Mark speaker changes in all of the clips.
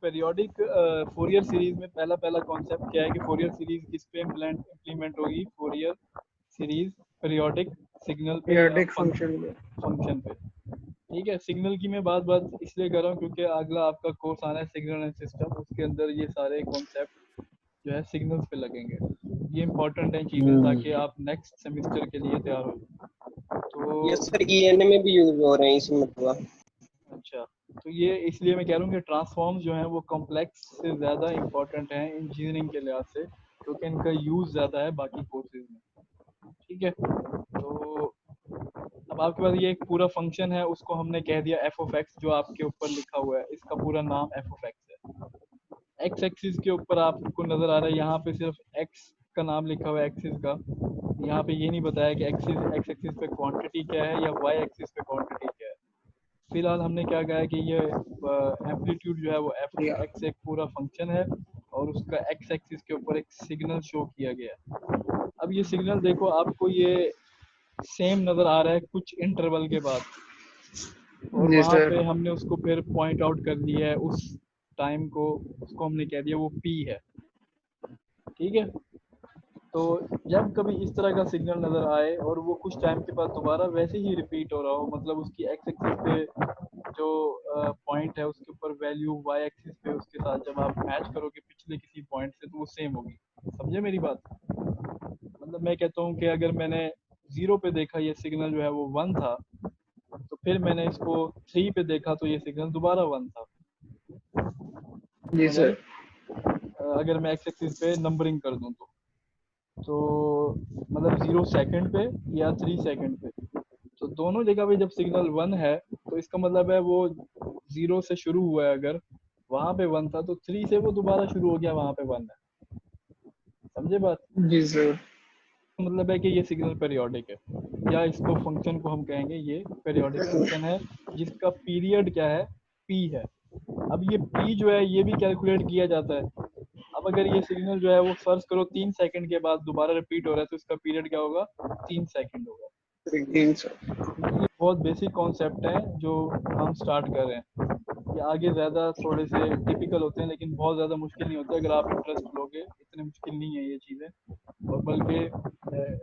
Speaker 1: Periodic Fourier series में पहला concept क्या है कि फोरियर सीरीज किस पे इम्प्लीमेंट होगी? फोरियर सीरीज पेरियोडिक सिग्नल पे या
Speaker 2: पीरियोडिक फंक्शन में।
Speaker 1: फंक्शन पे। ठीक है, सिग्नल की मैं बात इसलिए कर रहा हूँ क्योंकि अगला आपका कोर्स आना है सिग्नल एंड सिस्टम, उसके अंदर ये सारे कॉन्सेप्ट जो है सिग्नल्स पे लगेंगे। ये इंपॉर्टेंट है चीज़ें ताकि आप नेक्स्ट सेमेस्टर के लिए तैयार हो। तो
Speaker 3: ये सर ईएनए में भी यूज हो रहे हैं इस मतलब।
Speaker 1: अच्छा, तो ये इसलिए मैं कह रहा हूँ कि ट्रांसफॉर्म्स जो हैं वो कॉम्प्लेक्स से ज़्यादा इंपॉर्टेंट हैं इंजीनियरिंग के लिहाज से, क्योंकि इनका यूज़ ज़्यादा है बाकी कोर्सेज में। ठीक है, तो अब आपके पास ये एक पूरा फंक्शन है, उसको हमने कह दिया एफ ऑफ एक्स, जो आपके ऊपर लिखा हुआ है इसका पूरा नाम एफ ऑफ एक्स है। एक्स एक्सिस के ऊपर आपको नज़र आ रहा है यहाँ पे सिर्फ एक्स का नाम लिखा हुआ है एक्सिस का, यहाँ पे ये नहीं बताया कि एक्स एक्सिस पे क्वांटिटी क्या है या वाई एक्सिस पे क्वांटिटी क्या है। फिलहाल हमने क्या कहा है कि ये एम्पलीट्यूड जो है वो एफ ऑफ एक्स एक पूरा फंक्शन है और उसका एक्स एक्सिस के ऊपर एक सिग्नल शो किया गया है। अब ये सिग्नल देखो, आपको ये सेम नज़र आ रहा है कुछ इंटरवल के बाद, और
Speaker 2: जी
Speaker 1: वहाँ
Speaker 2: सर।
Speaker 1: पे हमने उसको फिर पॉइंट आउट कर दिया है उस टाइम को, उसको हमने कह दिया वो पी है। ठीक है, तो जब कभी इस तरह का सिग्नल नज़र आए और वो कुछ टाइम के बाद दोबारा वैसे ही रिपीट हो रहा हो, मतलब उसकी एक्स एक्सिस पे जो पॉइंट है उसके ऊपर वैल्यू वाई एक्सिस पे उसके साथ जब आप मैच करोगे पिछले किसी पॉइंट से तो वो सेम होगी। समझे मेरी बात? मतलब मैं कहता हूँ कि अगर मैंने 0 पे देखा ये सिग्नल जो है वो 1 था, तो फिर मैंने इसको 3 पे देखा तो ये सिग्नल दोबारा 1 था।
Speaker 2: जी सर।
Speaker 1: अगर मैं एक्स एक्सिस पे नंबरिंग कर दूं तो मतलब 0 सेकंड पे या 3 सेकंड पे, तो दोनों जगह पे जब सिग्नल 1 है तो इसका मतलब है वो 0 से शुरू हुआ है, अगर वहां पे 1 था तो 3 से वो दोबारा शुरू हो गया, वहां पे 1 है। समझे बात?
Speaker 2: जी सर।
Speaker 1: मतलब है कि ये सिग्नल पेरियोडिक है, या इसको फंक्शन को हम कहेंगे ये पेरियोडिक फंक्शन है जिसका पीरियड क्या है? पी है। अब ये पी जो है ये भी कैलकुलेट किया जाता है। अब अगर ये सिग्नल जो है वो फर्ज करो 3 सेकंड के बाद दोबारा रिपीट हो रहा है तो इसका पीरियड क्या होगा? 3 सेकंड होगा।
Speaker 2: जी सर।
Speaker 1: ये बहुत बेसिक कॉन्सेप्ट है जो हम स्टार्ट कर रहे हैं। ये आगे ज़्यादा थोड़े से टिपिकल होते हैं लेकिन बहुत ज़्यादा मुश्किल नहीं होते अगर आप इंटरेस्ट लोगे, इतने मुश्किल नहीं है ये चीज़ें, और बल्कि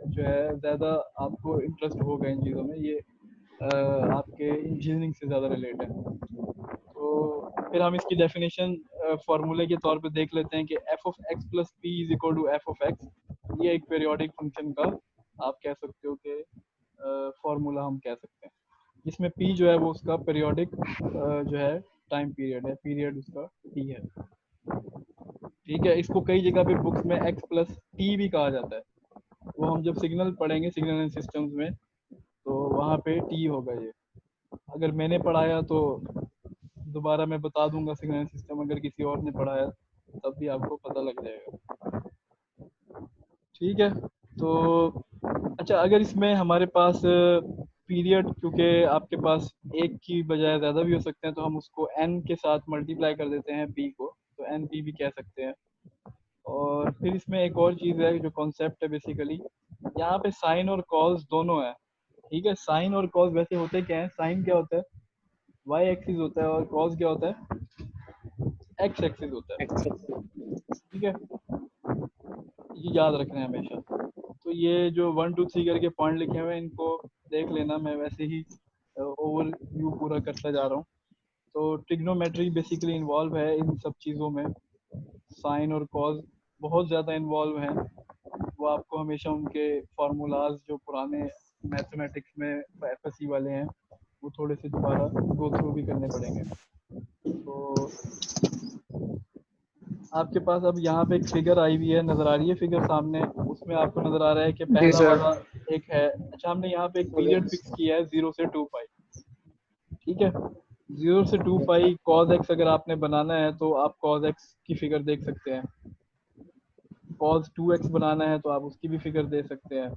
Speaker 1: जो है ज़्यादा आपको इंटरेस्ट होगा इन चीज़ों में, ये आपके इंजीनियरिंग से ज़्यादा रिलेट है। तो फिर हम इसकी डेफिनेशन फार्मूले के तौर पे देख लेते हैं कि F of X plus P is equal to F of X. ये एक पेरियोडिक फंक्शन का आप कह सकते हो कि फार्मूला हम कह सकते हैं, जिसमें पी जो है वो उसका पेरियोडिक जो है टाइम पीरियड है, पीरियड उसका टी है। ठीक है, इसको कई जगह पे बुक्स में एक्स प्लस टी भी कहा जाता है, वो हम जब सिग्नल पढ़ेंगे सिग्नल एंड सिस्टम्स में तो वहाँ पे टी होगा। ये अगर मैंने पढ़ाया तो दोबारा मैं बता दूंगा सिग्नल सिस्टम, अगर किसी और ने पढ़ाया तब भी आपको पता लग जाएगा। ठीक है, तो अच्छा, अगर इसमें हमारे पास पीरियड, क्योंकि आपके पास एक की बजाय ज़्यादा भी हो सकते हैं, तो हम उसको n के साथ मल्टीप्लाई कर देते हैं p को, तो एन पी भी कह सकते हैं। और फिर इसमें एक और चीज़ है जो कॉन्सेप्ट है बेसिकली, यहाँ पे साइन और कॉस दोनों है। ठीक है, साइन और कॉस वैसे होते क्या है? साइन क्या होता है? वाई एक्सिस होता है, और कॉस क्या होता है? एक्स एक्सिस होता है। ठीक है, ये याद रखना है हमेशा। तो ये जो 1 2 3 करके पॉइंट लिखे हुए हैं इनको देख लेना, मैं वैसे ही ओवर व्यू पूरा करता जा रहा हूँ। तो ट्रिग्नोमेट्री बेसिकली इन्वॉल्व है इन सब चीज़ों में, साइन और कॉज बहुत ज़्यादा इन्वॉल्व हैं। वो आपको हमेशा उनके फार्मूलाज जो पुराने मैथमेटिक्स में एफएससी वाले हैं वो थोड़े से दोबारा गो थ्रू भी करने पड़ेंगे। तो आपके पास अब यहाँ पे एक फिगर आई हुई है, नजर आ रही है फिगर सामने, उसमें आपको नजर आ रहा है कि
Speaker 2: जी
Speaker 1: पहला
Speaker 2: सर।
Speaker 1: वाला एक है। अच्छा, हमने यहाँ पे एक पीरियड फिक्स किया है 0 से 2 पाई। ठीक है, 0 से 2 पाई कॉज एक्स अगर आपने बनाना है तो आप कॉज एक्स की फिगर देख सकते हैं, कॉज 2x बनाना है तो आप उसकी भी फिगर दे सकते हैं,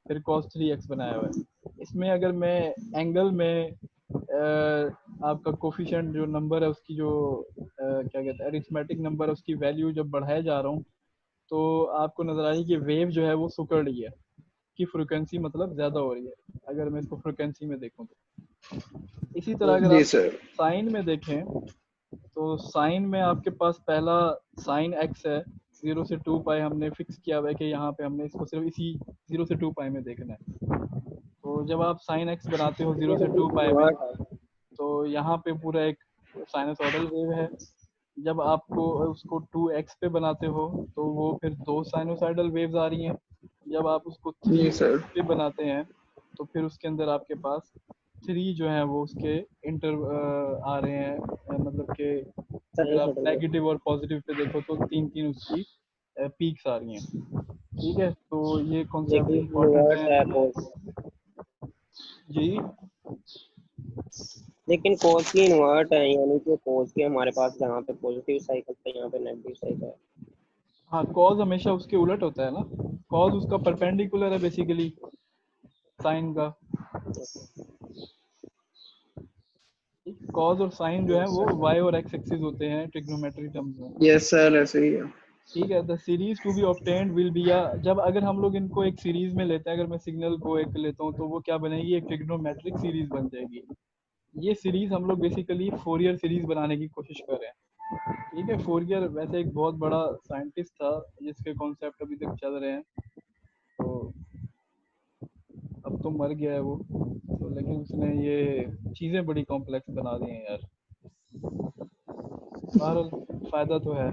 Speaker 1: फिर cos 3x बनाया हुआ है। इसमें अगर मैं एंगल में आपका कोफिशिएंट जो नंबर है उसकी जो क्या कहते हैं अरिथमेटिक नंबर है उसकी वैल्यू जब बढ़ाए जा रहा हूँ तो आपको नजर आ रही है कि वेव जो है वो सिकुड़ रही है, की फ्रिक्वेंसी मतलब ज़्यादा हो रही है अगर मैं इसको फ्रिक्वेंसी में देखूँ तो। इसी तरह अगर
Speaker 2: जी
Speaker 1: आप
Speaker 2: सर।
Speaker 1: साइन में देखें तो साइन में आपके पास पहला साइन एक्स है, 0 से 2 पाई हमने फिक्स किया हुआ है कि यहाँ पे हमने इसको सिर्फ इसी 0 से 2 पाई में देखना है। तो जब आप साइन एक्स बनाते हो 0 से 2 पाई में, तो यहाँ पे पूरा एक साइनसॉइडल वेव है। जब आपको उसको 2x पे बनाते हो तो वो फिर 2 साइनोसाइडल वेव्स आ रही हैं। जब आप उसको
Speaker 2: जी
Speaker 1: 3x
Speaker 2: सर।
Speaker 1: पे बनाते हैं तो फिर उसके अंदर आपके पास 3 जो है वो उसके इंटर आ रहे हैं, मतलब कि अगर आप नेगेटिव और पॉजिटिव पे देखो तो 3 उसकी पीक्स आ रही हैं। ठीक है, तो ये कॉन्सेप्ट
Speaker 3: लेकिन
Speaker 1: इम्पोर्टेंट
Speaker 3: इन्वर्स है
Speaker 1: है
Speaker 3: cos,
Speaker 1: जी।
Speaker 3: लेकिन cos की इन्वर्ट है, यानी कि cos के हमारे पास जहाँ पे पॉजिटिव साइकिल है यहाँ पे नेगेटिव साइकिल है।
Speaker 1: हाँ, कॉज हमेशा उसके उलट होता है ना, कॉज उसका परपेंडिकुलर है बेसिकली साइन का। कॉज और साइन जो है
Speaker 2: यस
Speaker 1: वो
Speaker 2: सर।
Speaker 1: वाई और एक्स एक्सिस होते हैं ट्रिग्नोमेट्री टर्म्स में।
Speaker 2: यस सर, ऐसे ही है।
Speaker 1: ठीक है, the series to be obtained will be या, जब अगर हम लोग इनको एक सीरीज में लेते हैं, अगर मैं सिग्नल को एक लेता हूँ तो वो क्या बनेगी, एक ट्रिग्नोमेट्रिक सीरीज बन जाएगी। ये सीरीज हम लोग बेसिकली फोरियर सीरीज बनाने की कोशिश कर रहे हैं। ठीक है, फोरियर वैसे एक बहुत बड़ा साइंटिस्ट था जिसके कॉन्सेप्ट अभी तक चल रहे हैं, तो अब तो मर गया है वो, तो लेकिन उसने ये चीज़ें बड़ी कॉम्प्लेक्स बना दी हैं यार। बहरहाल फायदा तो है।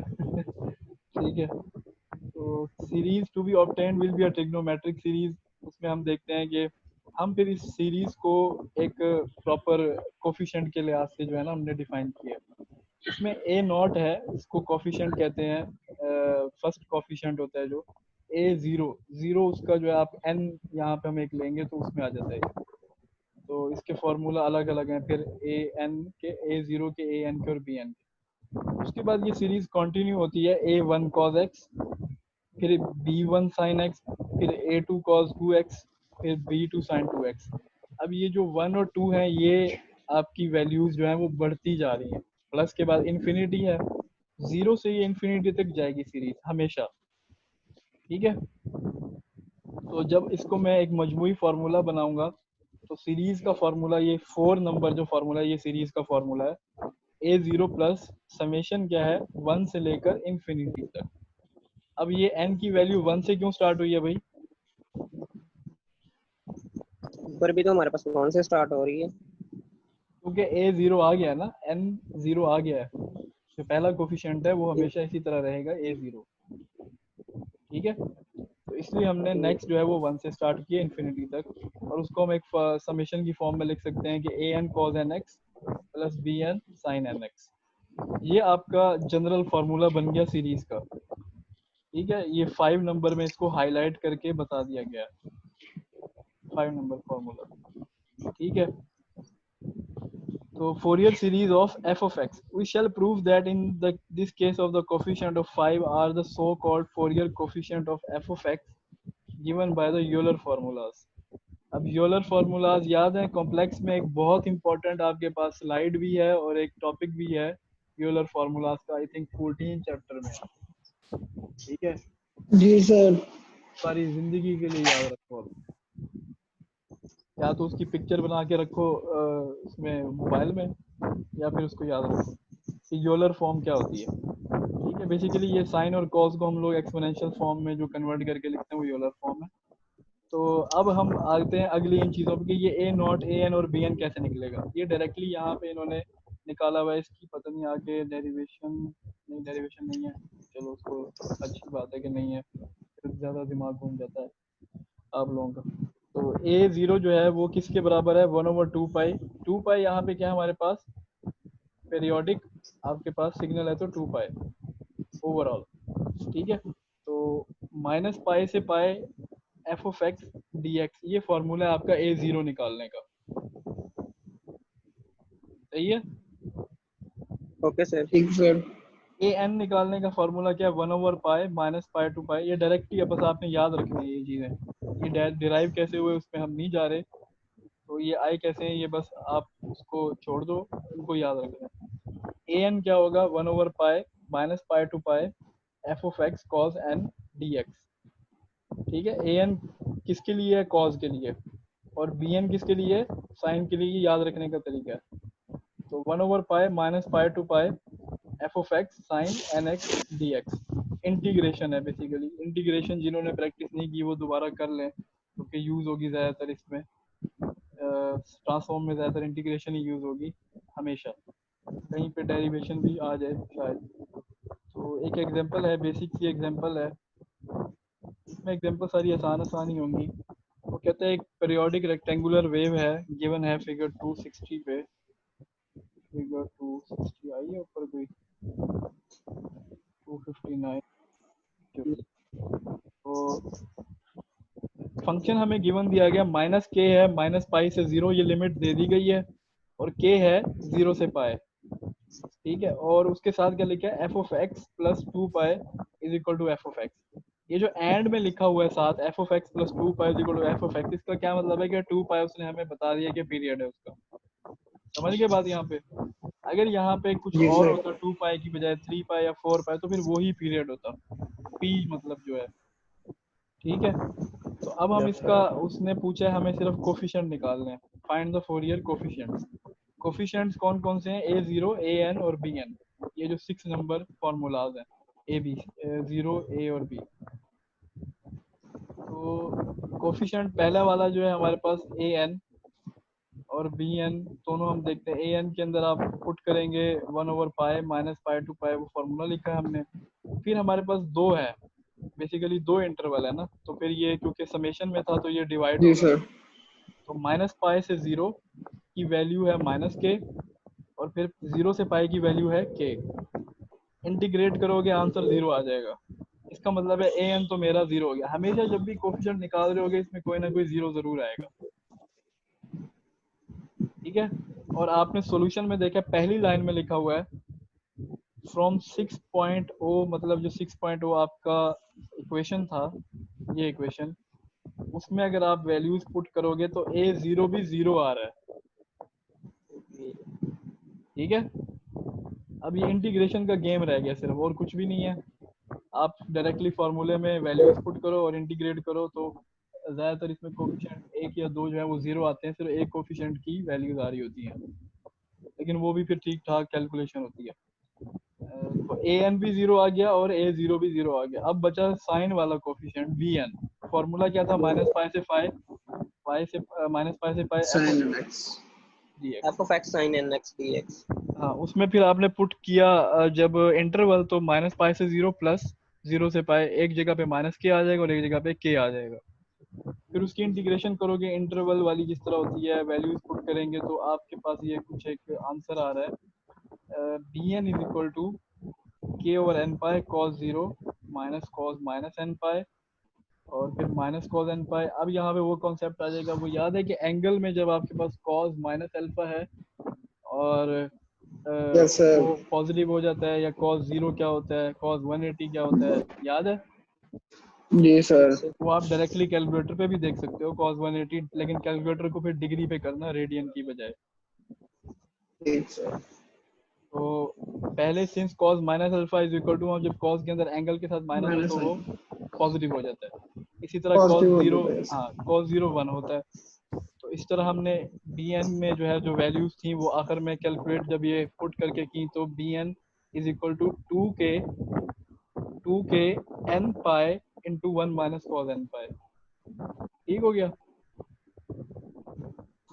Speaker 1: ठीक है, तो series to be obtained will be a trigonometric series. उसमें हम देखते हैं कि हम फिर इस सीरीज को एक प्रॉपर कोफिशिएंट के लिहाज से जो है ना हमने डिफाइन किया। इसमें ए नॉट है, इसको कोफिशिएंट कहते हैं, फर्स्ट कोफिशिएंट होता है जो ए जीरो, जीरो उसका जो है आप एन यहाँ पे हम एक लेंगे तो उसमें आ जाता है। तो इसके फॉर्मूला अलग अलग हैं, फिर ए एन के, ए जीरो के, ए एन के और बी एन के। उसके बाद ये सीरीज कंटिन्यू होती है, ए वन कॉज एक्स, फिर बी वन साइन एक्स, फिर A two cos two X, फिर B two sine two X. अब ये जो वन और टू है ये आपकी वैल्यूज जो है वो बढ़ती जा रही हैं, प्लस के बाद इन्फिनिटी है, जीरो से ये इन्फिनिटी तक जाएगी सीरीज हमेशा। ठीक है, तो जब इसको मैं एक मजमूई फार्मूला बनाऊंगा तो सीरीज का फार्मूला, ये 4 नंबर जो फार्मूला है ये सीरीज का फार्मूला है, ए जीरो प्लस समेशन क्या है 1 से लेकर इन्फिनिटी तक। अब ये n की वैल्यू 1 से क्यों स्टार्ट हुई है भाई?
Speaker 3: ऊपर भी तो हमारे पास 1 से स्टार्ट हो रही है।
Speaker 1: क्योंकि a जीरो आ गया है ना, n जीरो आ गया है, जो पहला कोफिशिएंट है वो हमेशा इसी तरह रहेगा a जीरो। ठीक है, तो इसलिए हमने नेक्स्ट जो है वो 1 से स्टार्ट किया इन्फिनिटी तक, और उसको हम एक समेशन की फॉर्म में लिख सकते हैं कि a n cos n x plus b n sine n x. ये आपका जनरल फार्मूला बन गया सीरीज का। ठीक है, ये 5 नंबर में इसको हाईलाइट करके बता दिया गया है, 5 नंबर फार्मूला। ठीक है, तो Fourier series of f of x, we shall prove that in this case of the coefficient of 5 are the so called Fourier coefficient of f of x given by the Euler formulas। अब Euler formulas याद है, complex में एक बहुत important आपके पास slide भी है और एक टॉपिक भी है यूलर फार्मूलाज का, आई थिंक 14 चैप्टर में। ठीक है,
Speaker 2: जी सर।
Speaker 1: सारी जिंदगी के लिए याद रखो आप, या तो उसकी पिक्चर बना के रखो उसमें मोबाइल में, या फिर उसको याद रखो कि यूलर फॉर्म क्या होती है। ठीक है, बेसिकली ये साइन और कॉस को हम लोग एक्सपोनेंशियल फॉर्म में जो कन्वर्ट करके लिखते हैं वो यूलर फॉर्म है। तो अब हम आते हैं अगली इन चीज़ों पर कि ये ए नॉट, ए एन और बी एन कैसे निकलेगा। ये डायरेक्टली यहाँ पे इन्होंने निकाला हुआ है, इसकी पता नहीं आगे डेरिवेशन, नहीं डेरिवेशन नहीं है, चलो उसको अच्छी बात है कि नहीं है, फिर ज़्यादा दिमाग घूम जाता है आप लोगों का। तो ए जीरो जो है वो किसके बराबर है, 1/2 पाई। 2 पाई यहाँ पे क्या है हमारे पास, पेरियोडिक आपके पास सिग्नल है तो 2 पाई ओवरऑल। ठीक है, तो माइनस पाई से pi f of x d x, ये फॉर्मूला है आपका ए जीरो निकालने का। सही है,
Speaker 3: ओके सर।
Speaker 2: ठीक सर।
Speaker 1: ए एन निकालने का फॉर्मूला क्या है, 1/पाई माइनस पाई टू पाई। ये डायरेक्ट ही है, बस आपने याद रखनी है ये चीज़ें, ये डिराइव कैसे हुए उसमें हम नहीं जा रहे, तो ये आई कैसे हैं ये बस आप उसको छोड़ दो, उनको याद रखना है। ए एन क्या होगा, 1/पाई minus pi to pi f of x cos n d x. ठीक है, ए एन किसके लिए है, कॉस के लिए, और बी एन किसके लिए, साइन के लिए। याद रखने का तरीका है, तो 1/पाई minus pi to pi f of x sine n x d x. Integration है बेसिकली। इंटीग्रेशन जिन्होंने प्रैक्टिस नहीं की वो दोबारा कर लें, क्योंकि यूज़ होगी ज़्यादातर इसमें, ट्रांसफॉर्म में ज़्यादातर इंटीग्रेशन ही यूज़ होगी हमेशा, कहीं पे डेरिवेशन भी आ जाए शायद। तो एक एग्जांपल है, बेसिक सी एग्जांपल है, इसमें एग्जांपल सारी आसान ही होंगी। वो कहते हैं एक पीरियोडिक रेक्टेंगुलर वेव है, गिवन है फिगर 260 पे। फिगर 260 आई है ऊपर कोई, 259। तो फंक्शन हमें गिवन दिया गया माइनस के है, माइनस पाई से 0 ये लिमिट दे दी गई है, और के है 0 से पाए, ठीक है। और उसके साथ क्या लिखा है, F of X plus 2 pi is equal to F of X. ये जो एंड में लिखा हुआ है साथ F of X plus 2 pi is equal to F of X, इसका क्या मतलब है कि 2 पाए उसने हमें बता दिया कि पीरियड है उसका। समझ गए बात यहाँ पे। अगर यहाँ पे कुछ
Speaker 2: जी
Speaker 1: और
Speaker 2: सर।
Speaker 1: होता 2 पाए की बजाय 3 पाए या 4 पाए, तो फिर वही पीरियड होता, पी मतलब जो है, ठीक है। तो अब हम इसका, उसने पूछा है हमें सिर्फ कोफिशिएंट निकालने हैं, find the Fourier coefficients. Coefficients कौन कौन से हैं, A0 AN और BN, ये जो 6 नंबर फॉर्मूलाज हैं, AB 0 A और B। तो कोफिशिएंट पहला वाला जो है हमारे पास AN और BN दोनों हम देखते हैं। AN के अंदर आप पुट करेंगे 1/पाई माइनस पाई टू पाई, वो फॉर्मूला लिखा है हमने। फिर हमारे पास दो है, बेसिकली दो इंटरवल है ना, तो फिर ये क्योंकि समेशन में था तो ये डिवाइड
Speaker 2: जी
Speaker 1: होगा।
Speaker 2: सर।
Speaker 1: तो माइनस पाई से 0 की वैल्यू है माइनस के, और फिर 0 से पाई की वैल्यू है के। इंटीग्रेट करोगे आंसर 0 आ जाएगा। इसका मतलब है AN तो मेरा 0 हो गया। हमेशा जब भी कोफिशिएंट निकाल रहे होगे इसमें कोई ना कोई 0 जरूर आएगा, ठीक है। और आपने सॉल्यूशन में देखा पहली लाइन में लिखा हुआ है फ्रॉम 6.0, मतलब जो 6.0 आपका इक्वेशन था, ये इक्वेशन, उसमें अगर आप वैल्यूज पुट करोगे तो A0 भी 0 आ रहा है, ठीक है। अब ये इंटीग्रेशन का गेम रह गया सिर्फ, और कुछ भी नहीं है। आप डायरेक्टली फॉर्मूले में वैल्यूज पुट करो और इंटीग्रेट करो, तो ज़्यादातर इसमें कोफिशिएंट एक या दो जो है वो 0 आते हैं, सिर्फ एक कोफिशिएंट की वैल्यूज आ रही होती हैं, लेकिन वो भी फिर ठीक ठाक कैलकुलेशन होती है। तो AN भी 0 आ गया और A0 भी 0 आ गया। अब बचा साइन वाला कोफिशिएंट BN। फॉर्मूला क्या था, माइनस पाई से पाई, पाई से माइनस पाई से pi f
Speaker 2: sine
Speaker 1: of
Speaker 2: n x.
Speaker 1: dx।
Speaker 3: F of x sine n x d x.
Speaker 1: हाँ, उसमें फिर आपने पुट किया जब इंटरवल, तो माइनस पाई से 0 प्लस 0 से पाई, एक जगह पे माइनस के आ जाएगा और एक जगह पे के आ जाएगा। फिर उसकी इंटीग्रेशन करोगे इंटरवल वाली जिस तरह होती है, वैल्यूज पुट करेंगे तो आपके पास ये कुछ एक आंसर आ रहा है, BN is equal to k over n pi cos 0 minus cos minus n pi, और फिर माइनस कॉस एन पाई। अब यहाँ पे वो कॉन्सेप्ट आ जाएगा, वो याद है कि एंगल में जब आपके पास कॉस माइनस अल्फा है और
Speaker 2: यस
Speaker 1: वो
Speaker 2: सर।
Speaker 1: पॉजिटिव हो जाता है, या कॉस 0 क्या होता है, कॉस 180 क्या होता है, याद है।
Speaker 2: जी सर।
Speaker 1: वो आप डायरेक्टली कैलकुलेटर पे भी देख सकते हो कॉस 180, लेकिन कैलकुलेटर को फिर डिग्री पे करना, रेडियन की बजाय।
Speaker 2: ठीक सर।
Speaker 1: तो पहले since cos minus alpha is equal to, जब कॉस के अंदर एंगल के साथ माइनस हो
Speaker 2: माइनस
Speaker 1: तो वो
Speaker 2: साइन
Speaker 1: पॉजिटिव हो जाता है। इसी तरह कॉस
Speaker 2: पॉजिटिव हो
Speaker 1: 0,
Speaker 2: जाता है।
Speaker 1: हाँ कॉस 0 1 होता है। तो इस तरह हमने BN में जो है जो वैल्यूज थी वो आखिर में कैलकुलेट जब ये पुट करके की, तो BN is equal to 2k n pi into 1 minus cos n pi, ठीक हो गया।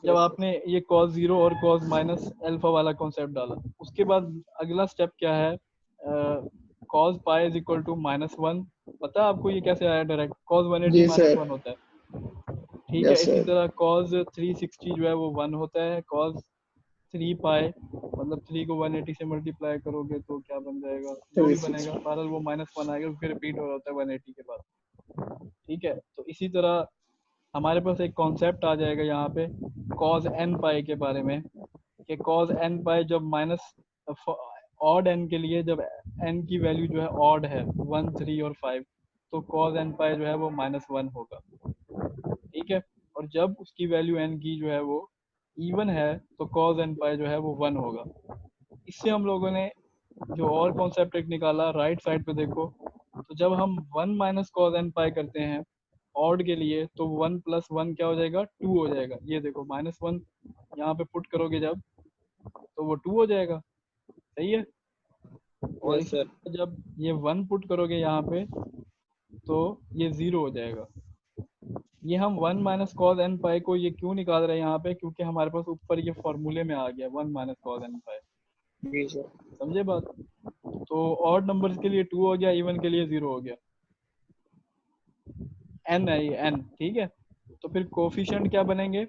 Speaker 1: जब आपने ये cos 0 और cos माइनस अल्फा वाला कॉन्सेप्ट डाला, उसके बाद अगला स्टेप क्या है, cos pi is equal to -1। पता है आपको ये कैसे आया, डायरेक्ट cos 180
Speaker 2: जी सर।
Speaker 1: -1 होता है, ठीक है।
Speaker 2: यस
Speaker 1: इसी
Speaker 2: सर।
Speaker 1: तरह cos 360 जो है वो 1 होता है, cos 3 पाई मतलब 3 को 180 से मल्टीप्लाई करोगे तो क्या बन जाएगा, जो भी बनेगा
Speaker 2: 360।
Speaker 1: बहरहाल वो -1 आएगा, फिर रिपीट हो रहा होता है 180 के बाद, ठीक है। तो इसी तरह हमारे पास एक कॉन्सेप्ट आ जाएगा यहाँ पे cos n पाई के बारे में, कि cos n पाई जब माइनस ऑड n के लिए, जब n की वैल्यू जो है ऑड है 1 3 और 5, तो cos n पाई जो है वो -1 होगा, ठीक है। और जब उसकी वैल्यू n की जो है वो इवन है तो cos n पाई जो है वो 1 होगा। इससे हम लोगों ने जो और कॉन्सेप्ट एक निकाला, राइट साइड पे देखो, तो जब हम 1 माइनस कॉस एन पाई करते हैं ऑड के लिए, तो 1 प्लस 1 क्या हो जाएगा, 2 हो जाएगा। ये देखो -1 यहाँ पे पुट करोगे जब, तो वो 2 हो जाएगा, सही है। और
Speaker 3: यस सर।
Speaker 1: जब ये 1 पुट करोगे यहाँ पे तो ये 0 हो जाएगा। ये हम 1 माइनस कॉस एन पाई को ये क्यों निकाल रहे हैं यहाँ पे, क्योंकि हमारे पास ऊपर ये फॉर्मूले में आ गया 1 माइनस कॉस एन पाई।
Speaker 3: जी सर।
Speaker 1: समझे बात? तो ऑड नंबर्स के लिए 2 हो गया, इवन के लिए 0 हो गया। एन है ये, एन, ठीक है। तो फिर कोफिशिएंट क्या बनेंगे,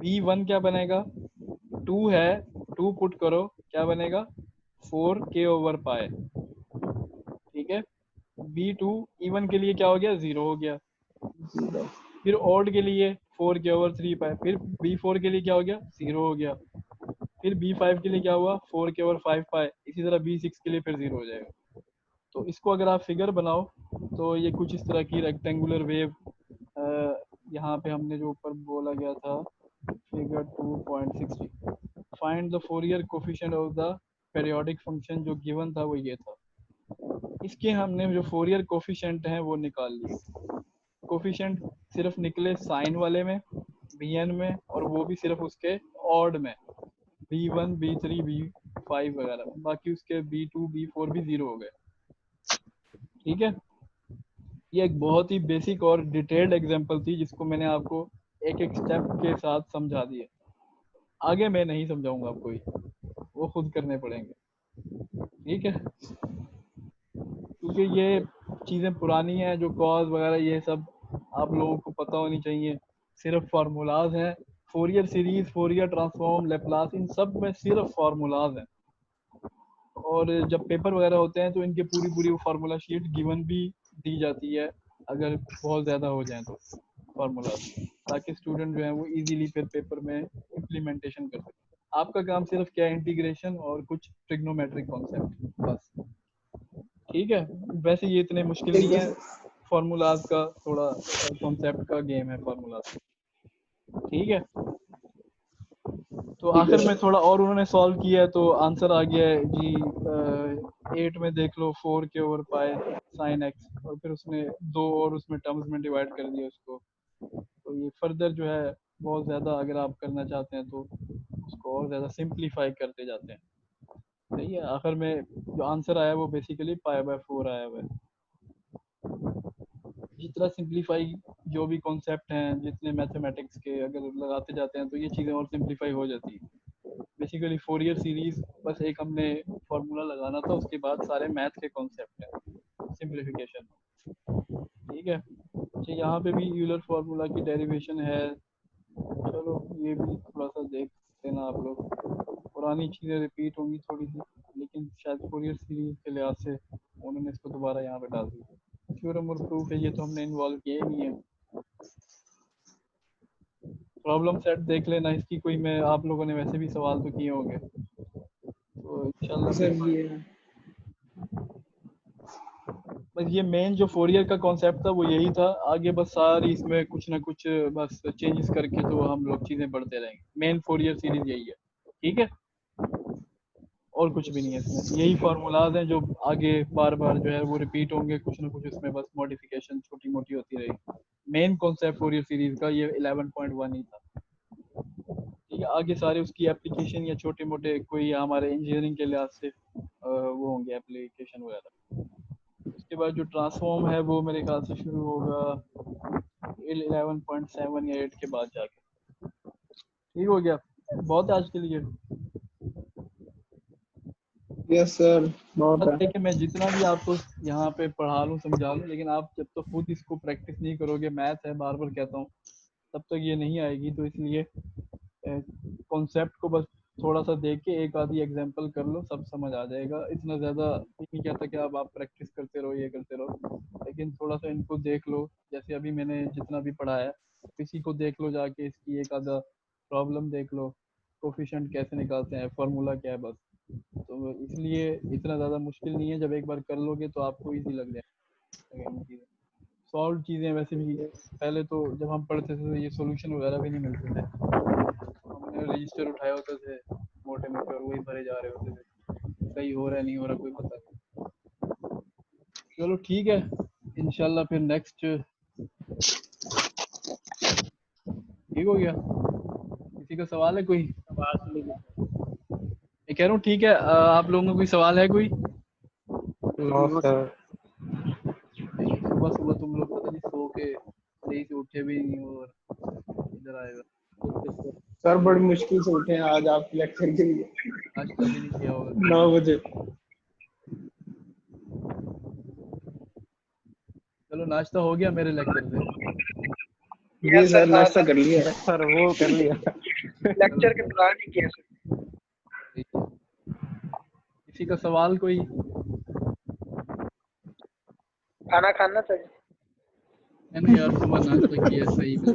Speaker 1: b1 क्या बनेगा, 2 है, 2 पुट करो, क्या बनेगा 4k ओवर पाई, ठीक है। b2 इवन के लिए क्या हो गया, 0 हो गया।
Speaker 2: 0
Speaker 1: फिर ऑड के लिए 4k ओवर 3 पाई, फिर b4 के लिए क्या हो गया, 0 हो गया। फिर b5 के लिए क्या हुआ, 4k ओवर 5 पाई। इसी तरह b6 के लिए फिर 0 हो जाएगा। तो इसको अगर आप फिगर बनाओ तो ये कुछ इस तरह की रेक्टेंगुलर वेव, यहाँ पे हमने जो ऊपर बोला गया था figure 2.60, find the Fourier coefficient of the periodic function, जो गिवन था वो ये था। इसके हमने जो फोरियर कोफिशिएंट हैं वो निकाल लिए। कोफिशिएंट सिर्फ निकले साइन वाले में, bn में, और वो भी सिर्फ उसके ऑड में, b1 b3 b5 वगैरह। बाकी उसके b2 b4 भी 0 हो गए, ठीक है। ये एक बहुत ही बेसिक और डिटेल्ड एग्जांपल थी जिसको मैंने आपको एक एक स्टेप के साथ समझा दिया। आगे मैं नहीं समझाऊंगा आपको, ही वो खुद करने पड़ेंगे, ठीक है। क्योंकि ये चीज़ें पुरानी हैं, जो कॉज वगैरह ये सब आप लोगों को पता होनी चाहिए। सिर्फ फार्मूलाज हैं, Fourier series, Fourier transform, Laplace, इन सब में सिर्फ फार्मूलाज हैं। और जब पेपर वगैरह होते हैं तो इनके पूरी पूरी फार्मूला शीट गिवन भी दी जाती है, अगर बहुत ज़्यादा हो जाए तो फार्मूला, ताकि स्टूडेंट जो है वो इजीली फिर पेपर में इम्प्लीमेंटेशन कर सके। आपका काम सिर्फ क्या है, इंटीग्रेशन और कुछ ट्रिग्नोमेट्रिक कॉन्सेप्ट, बस, ठीक है। वैसे ये इतने मुश्किल
Speaker 2: ठीक
Speaker 1: नहीं
Speaker 2: है
Speaker 1: है,
Speaker 2: सर।
Speaker 1: फार्मूलाज का थोड़ा कॉन्सेप्ट का गेम है फार्मूलाज, ठीक है। तो
Speaker 2: ठीक है
Speaker 1: आखिर में
Speaker 2: सर।
Speaker 1: थोड़ा और उन्होंने सॉल्व किया है तो आंसर आ गया है जी। 8 में देख लो 4k over pi sine x, और फिर उसने दो और उसमें टर्म्स में डिवाइड कर दिया उसको। तो ये फर्दर जो है बहुत ज़्यादा अगर आप करना चाहते हैं तो उसको और ज़्यादा सिंप्लीफाई करते जाते हैं, सही है। आखिर में जो आंसर आया वो बेसिकली π/4 आया हुआ है। जितना सिंप्लीफाई जो भी कॉन्सेप्ट हैं, जितने मैथमेटिक्स के अगर लगाते जाते हैं तो ये चीज़ें और सिंप्लीफाई हो जाती है। बेसिकली फोरियर सीरीज बस एक हमने फॉर्मूला लगाना था, उसके बाद सारे मैथ के कॉन्सेप्ट हैं सिंप्लीफिकेशन, ठीक है। अच्छा, यहाँ पे भी यूलर फार्मूला की डेरिवेशन है, चलो ये भी थोड़ा सा देख लेना आप लोग। पुरानी चीज़ें रिपीट होंगी थोड़ी सी, लेकिन शायद फोरियर सीरीज के लिहाज से उन्होंने इसको दोबारा यहाँ पे डाल दिया। थ्योरम और प्रूफ है, ये तो हमने इन्वॉल्व किए ही नहीं है। प्रॉब्लम सेट देख लेना इसकी, कोई मैं आप लोगों ने वैसे भी सवाल तो किए होंगे, तो इंशाल्लाह
Speaker 2: सर
Speaker 1: फिर
Speaker 2: ये
Speaker 1: बस ये मेन जो फोरियर का कॉन्सेप्ट था वो यही था। आगे बस सारी इसमें कुछ ना कुछ बस चेंजेस करके तो हम लोग चीज़ें बढ़ते रहेंगे। मेन फोरियर सीरीज यही है, ठीक है, और कुछ भी नहीं है इसमें। यही फार्मूलाज हैं जो आगे बार बार जो है वो रिपीट होंगे, कुछ ना कुछ इसमें बस मॉडिफिकेशन छोटी मोटी होती रहेगी। मेन कॉन्सेप्ट फोरियर सीरीज का ये 11.1 ही था, ठीक है। आगे सारे उसकी एप्लीकेशन या छोटे मोटे कोई हमारे इंजीनियरिंग के लिहाज से वो होंगे एप्लीकेशन वगैरह। उसके बाद जो ट्रांसफॉर्म है वो मेरे ख्याल से शुरू होगा 11.7 या 8 के बाद जाके, ठीक हो गया। बहुत है आज के लिए।
Speaker 2: यस सर बहुत
Speaker 1: बस
Speaker 2: है।
Speaker 1: है कि मैं जितना भी आपको यहाँ पे पढ़ा लूँ समझा लूँ, लेकिन आप जब तक खुद इसको प्रैक्टिस नहीं करोगे, मैथ है बार बार कहता हूँ, तब तक ये नहीं आएगी। तो इसलिए कॉन्सेप्ट को बस थोड़ा सा देख के एक आधी एग्जांपल कर लो, सब समझ आ जाएगा। इतना ज़्यादा नहीं कहता कि अब आप प्रैक्टिस करते रहो, ये करते रहो, लेकिन थोड़ा सा इनको देख लो। जैसे अभी मैंने जितना भी पढ़ा है किसी को देख लो जाके, इसकी एक आधा प्रॉब्लम देख लो, कोफिशिएंट कैसे निकालते हैं, फार्मूला क्या है, बस। तो इसलिए इतना ज़्यादा मुश्किल नहीं है, जब एक बार कर लोगे तो आपको ईजी लग जाएगा। सॉल्व चीज़ें वैसे भी पहले तो जब हम पढ़ते थे तो ये सॉल्यूशन वगैरह भी नहीं मिलते थे, हमने रजिस्टर उठाए होते थे मोटे मोटे और वही भरे जा रहे होते थे। सही हो रहा है नहीं हो रहा कोई पता नहीं। चलो ठीक है, इंशाल्लाह फिर नेक्स्ट, ठीक हो गया। किसी का सवाल है कोई?
Speaker 3: आवाज नहीं
Speaker 1: मैं कह रहा हूँ ठीक है। आप लोगों को कोई सवाल है कोई?
Speaker 3: No sir.
Speaker 1: सुबह सुबह तुम लोग पता नहीं सो के सही से उठे भी नहीं हो और इधर आएगा।
Speaker 2: सर बड़ी मुश्किल से उठे हैं आज आपके लेक्चर के लिए।
Speaker 1: नाश्ता भी नहीं किया होगा।
Speaker 2: 9 बजे।
Speaker 1: चलो नाश्ता हो गया मेरे लेक्चर से।
Speaker 2: जी सर नाश्ता कर लिया।
Speaker 3: सर वो कर लिया।
Speaker 4: लेक्चर के दौरान ही किया सर।
Speaker 1: किसी का सवाल कोई?
Speaker 4: खाना खाना सर।
Speaker 1: मैंने यार सुबह नाश्ता किया सही में।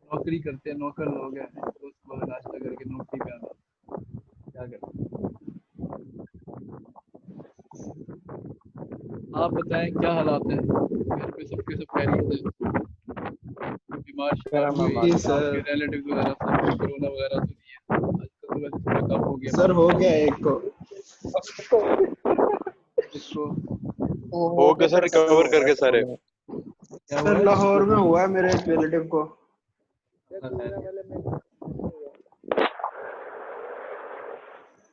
Speaker 1: नौकरी करते हैं, नौकर लोग हैं तो सुबह नाश्ता करके नौकरी पे आना, क्या करें। आप बताएं क्या हालात है घर पे? सबके सब खैरियत है? बीमार शिमार कोई
Speaker 2: जी सर।
Speaker 1: आपके रिलेटिव वगैरह सब कोरोना वगैरह तो नहीं है? आजकल तो वैसे थोड़ा कम हो गया।
Speaker 2: सर हो गया एक को।
Speaker 1: इसको
Speaker 5: हो गया सर, रिकवर करके सारे।
Speaker 1: क्या हुआ
Speaker 2: सर
Speaker 1: है?
Speaker 2: लाहौर में हुआ है मेरे एक रिलेटिव को।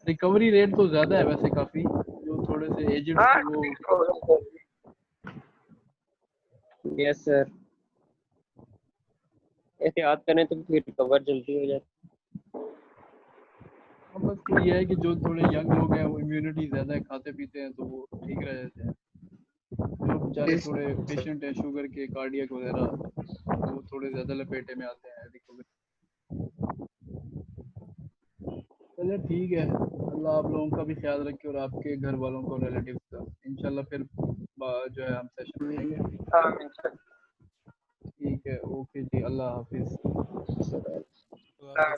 Speaker 1: रिकवरी रेट तो ज्यादा है वैसे काफी, जो थोड़े से एजेड
Speaker 4: हाँ
Speaker 1: वो
Speaker 3: यस सर, एहतियात करें तो फिर रिकवर जल्दी हो जाती
Speaker 1: बस तो ये है कि जो थोड़े यंग लोग हैं वो इम्यूनिटी ज्यादा है, खाते पीते हैं तो वो ठीक रह जाते हैं। जो बेचारे थोड़े पेशेंट हैं शुगर के, कार्डियक वगैरह, तो वो थोड़े ज्यादा लपेटे में आते हैं रिकवरी। चलिए ठीक है, अल्लाह आप लोगों का भी ख्याल रखे और आपके घर वालों को, रिलेटिव का। इंशाल्लाह फिर जो है हम सेशन करेंगे।
Speaker 4: आमीन सर।
Speaker 1: ठीक है, ओके जी, अल्लाह हाफिज।
Speaker 3: है।
Speaker 4: हाँ।